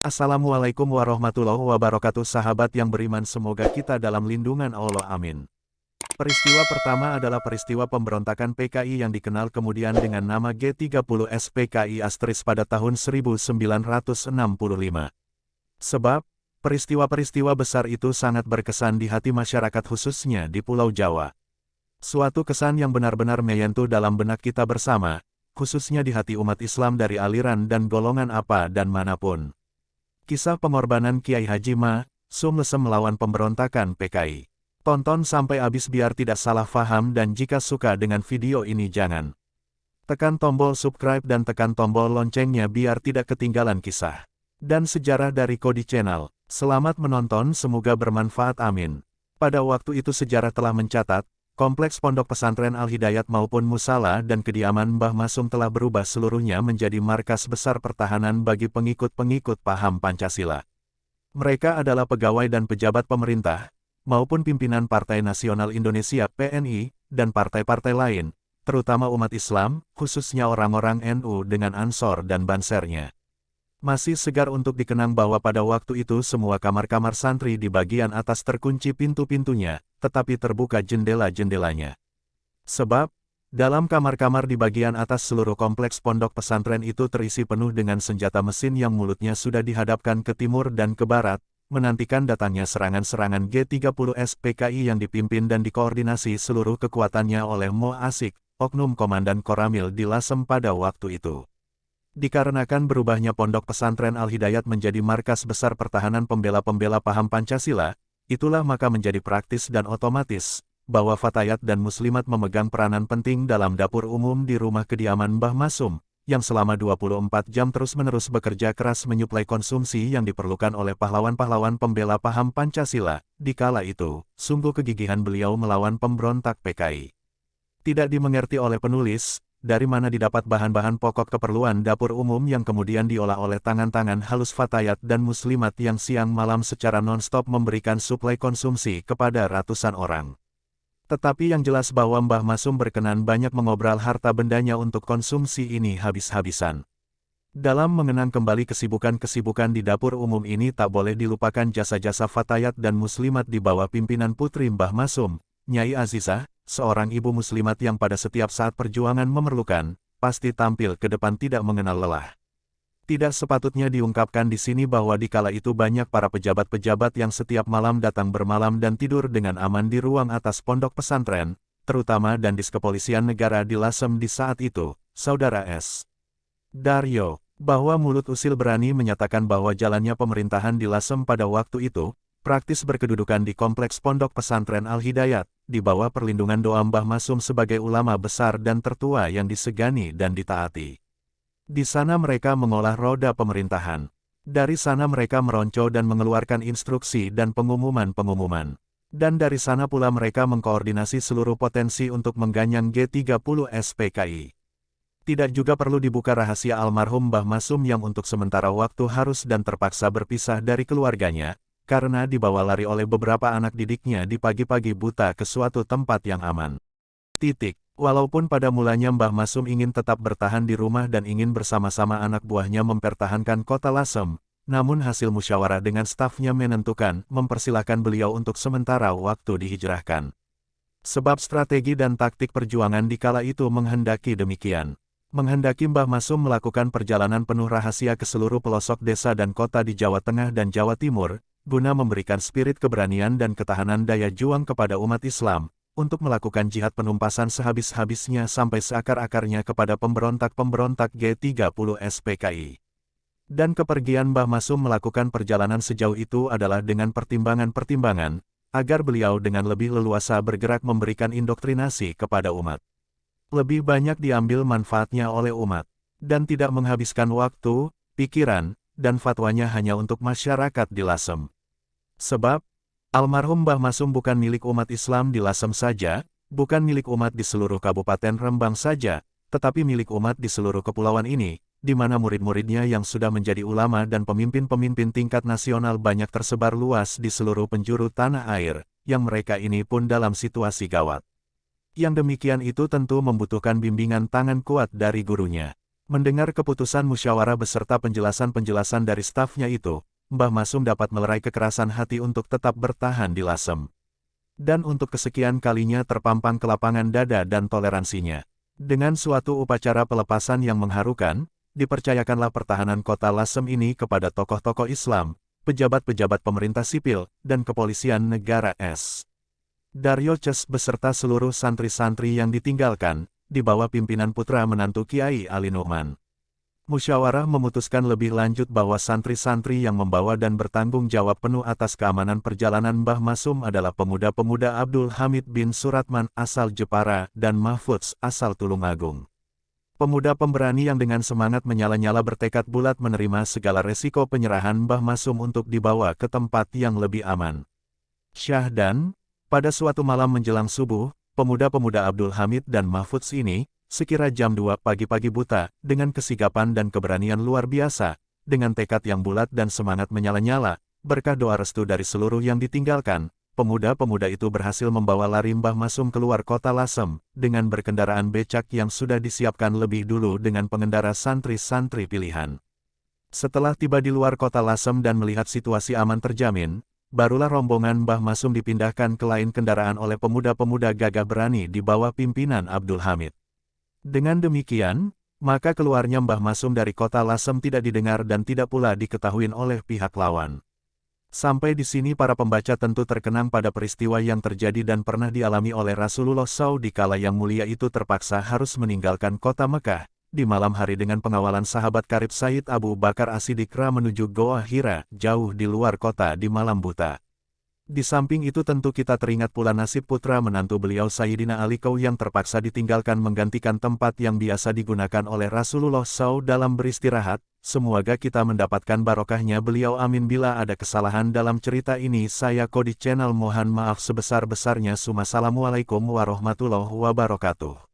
Assalamualaikum warahmatullahi wabarakatuh, sahabat yang beriman, semoga kita dalam lindungan Allah, amin. Peristiwa pertama adalah peristiwa pemberontakan PKI yang dikenal kemudian dengan nama G30S PKI Astris pada tahun 1965. Sebab, peristiwa-peristiwa besar itu sangat berkesan di hati masyarakat khususnya di Pulau Jawa. Suatu kesan yang benar-benar menyentuh dalam benak kita bersama, khususnya di hati umat Islam dari aliran dan golongan apa dan manapun. Kisah pengorbanan Kiai Haji Ma. Sum Lesem melawan pemberontakan PKI. Tonton sampai habis biar tidak salah faham, dan jika suka dengan video ini jangan tekan tombol subscribe dan tekan tombol loncengnya biar tidak ketinggalan kisah dan sejarah dari Kodi Channel. Selamat menonton, semoga bermanfaat, amin. Pada waktu itu sejarah telah mencatat, kompleks pondok pesantren Al-Hidayat maupun musala dan kediaman Mbah Masum telah berubah seluruhnya menjadi markas besar pertahanan bagi pengikut-pengikut paham Pancasila. Mereka adalah pegawai dan pejabat pemerintah, maupun pimpinan Partai Nasional Indonesia (PNI), dan partai-partai lain, terutama umat Islam, khususnya orang-orang NU dengan Ansor dan Bansernya. Masih segar untuk dikenang bahwa pada waktu itu semua kamar-kamar santri di bagian atas terkunci pintu-pintunya, tetapi terbuka jendela-jendelanya. Sebab, dalam kamar-kamar di bagian atas seluruh kompleks pondok pesantren itu terisi penuh dengan senjata mesin yang mulutnya sudah dihadapkan ke timur dan ke barat, menantikan datangnya serangan-serangan G30S PKI yang dipimpin dan dikoordinasi seluruh kekuatannya oleh Mo Asik, oknum Komandan Koramil di Lasem pada waktu itu. Dikarenakan berubahnya pondok pesantren Al-Hidayat menjadi markas besar pertahanan pembela-pembela paham Pancasila, itulah maka menjadi praktis dan otomatis, bahwa Fatayat dan Muslimat memegang peranan penting dalam dapur umum di rumah kediaman Mbah Masum, yang selama 24 jam terus-menerus bekerja keras menyuplai konsumsi yang diperlukan oleh pahlawan-pahlawan pembela paham Pancasila. Di kala itu, sungguh kegigihan beliau melawan pemberontak PKI. Tidak dimengerti oleh penulis, dari mana didapat bahan-bahan pokok keperluan dapur umum yang kemudian diolah oleh tangan-tangan halus Fatayat dan Muslimat yang siang malam secara non-stop memberikan suplai konsumsi kepada ratusan orang. Tetapi yang jelas bahwa Mbah Masum berkenan banyak mengobral harta bendanya untuk konsumsi ini habis-habisan. Dalam mengenang kembali kesibukan-kesibukan di dapur umum ini tak boleh dilupakan jasa-jasa Fatayat dan Muslimat di bawah pimpinan putri Mbah Masum, Nyai Azizah, seorang ibu muslimat yang pada setiap saat perjuangan memerlukan, pasti tampil ke depan tidak mengenal lelah. Tidak sepatutnya diungkapkan di sini bahwa di kala itu banyak para pejabat-pejabat yang setiap malam datang bermalam dan tidur dengan aman di ruang atas pondok pesantren, terutama Dandis Kepolisian Negara di Lasem di saat itu, Saudara S. Daryo, bahwa mulut usil berani menyatakan bahwa jalannya pemerintahan di Lasem pada waktu itu, praktis berkedudukan di kompleks pondok pesantren Al-Hidayat, di bawah perlindungan doa Mbah Masum sebagai ulama besar dan tertua yang disegani dan ditaati. Di sana mereka mengolah roda pemerintahan. Dari sana mereka meronco dan mengeluarkan instruksi dan pengumuman-pengumuman. Dan dari sana pula mereka mengkoordinasi seluruh potensi untuk mengganyang G30S PKI. Tidak juga perlu dibuka rahasia almarhum Mbah Masum yang untuk sementara waktu harus dan terpaksa berpisah dari keluarganya, karena dibawa lari oleh beberapa anak didiknya di pagi-pagi buta ke suatu tempat yang aman. Walaupun pada mulanya Mbah Masum ingin tetap bertahan di rumah dan ingin bersama-sama anak buahnya mempertahankan kota Lasem, namun hasil musyawarah dengan stafnya menentukan mempersilahkan beliau untuk sementara waktu dihijrahkan. Sebab strategi dan taktik perjuangan di kala itu menghendaki demikian. Menghendaki Mbah Masum melakukan perjalanan penuh rahasia ke seluruh pelosok desa dan kota di Jawa Tengah dan Jawa Timur, guna memberikan spirit keberanian dan ketahanan daya juang kepada umat Islam, untuk melakukan jihad penumpasan sehabis-habisnya sampai seakar-akarnya kepada pemberontak-pemberontak G30S PKI. Dan kepergian Mbah Masum melakukan perjalanan sejauh itu adalah dengan pertimbangan-pertimbangan, agar beliau dengan lebih leluasa bergerak memberikan indoktrinasi kepada umat. Lebih banyak diambil manfaatnya oleh umat, dan tidak menghabiskan waktu, pikiran, dan fatwanya hanya untuk masyarakat di Lasem. Sebab, almarhum Mbah Masum bukan milik umat Islam di Lasem saja, bukan milik umat di seluruh Kabupaten Rembang saja, tetapi milik umat di seluruh kepulauan ini, di mana murid-muridnya yang sudah menjadi ulama dan pemimpin-pemimpin tingkat nasional banyak tersebar luas di seluruh penjuru tanah air, yang mereka ini pun dalam situasi gawat. Yang demikian itu tentu membutuhkan bimbingan tangan kuat dari gurunya. Mendengar keputusan musyawarah beserta penjelasan-penjelasan dari stafnya itu, Mbah Masum dapat melerai kekerasan hati untuk tetap bertahan di Lasem. Dan untuk kesekian kalinya terpampang kelapangan dada dan toleransinya. Dengan suatu upacara pelepasan yang mengharukan, dipercayakanlah pertahanan kota Lasem ini kepada tokoh-tokoh Islam, pejabat-pejabat pemerintah sipil, dan kepolisian negara S. Daryo Ces beserta seluruh santri-santri yang ditinggalkan, di bawah pimpinan putra menantu Kiai Ali Nu'man. Musyawarah memutuskan lebih lanjut bahwa santri-santri yang membawa dan bertanggung jawab penuh atas keamanan perjalanan Mbah Masum adalah pemuda-pemuda Abdul Hamid bin Suratman asal Jepara dan Mahfudz asal Tulungagung. Pemuda pemberani yang dengan semangat menyala-nyala bertekad bulat menerima segala resiko penyerahan Mbah Masum untuk dibawa ke tempat yang lebih aman. Syahdan, pada suatu malam menjelang subuh, pemuda-pemuda Abdul Hamid dan Mahfudz ini, sekira jam 2 pagi-pagi buta, dengan kesigapan dan keberanian luar biasa, dengan tekad yang bulat dan semangat menyala-nyala, berkah doa restu dari seluruh yang ditinggalkan, pemuda-pemuda itu berhasil membawa lari Mbah Masum keluar kota Lasem, dengan berkendaraan becak yang sudah disiapkan lebih dulu dengan pengendara santri-santri pilihan. Setelah tiba di luar kota Lasem dan melihat situasi aman terjamin, barulah rombongan Mbah Masum dipindahkan ke lain kendaraan oleh pemuda-pemuda gagah berani di bawah pimpinan Abdul Hamid. Dengan demikian, maka keluarnya Mbah Masum dari kota Lasem tidak didengar dan tidak pula diketahui oleh pihak lawan. Sampai di sini para pembaca tentu terkenang pada peristiwa yang terjadi dan pernah dialami oleh Rasulullah SAW di kala yang mulia itu terpaksa harus meninggalkan kota Mekah, di malam hari dengan pengawalan sahabat karib Sayyid Abu Bakar As-Siddiq menuju Goa Hira, jauh di luar kota di malam buta. Di samping itu tentu kita teringat pula nasib putra menantu beliau Sayyidina Ali Kau yang terpaksa ditinggalkan menggantikan tempat yang biasa digunakan oleh Rasulullah SAW dalam beristirahat. Semoga kita mendapatkan barokahnya beliau amin. Bila ada kesalahan dalam cerita ini saya Kodi Channel mohon maaf sebesar-besarnya. Assalamualaikum warahmatullahi wabarakatuh.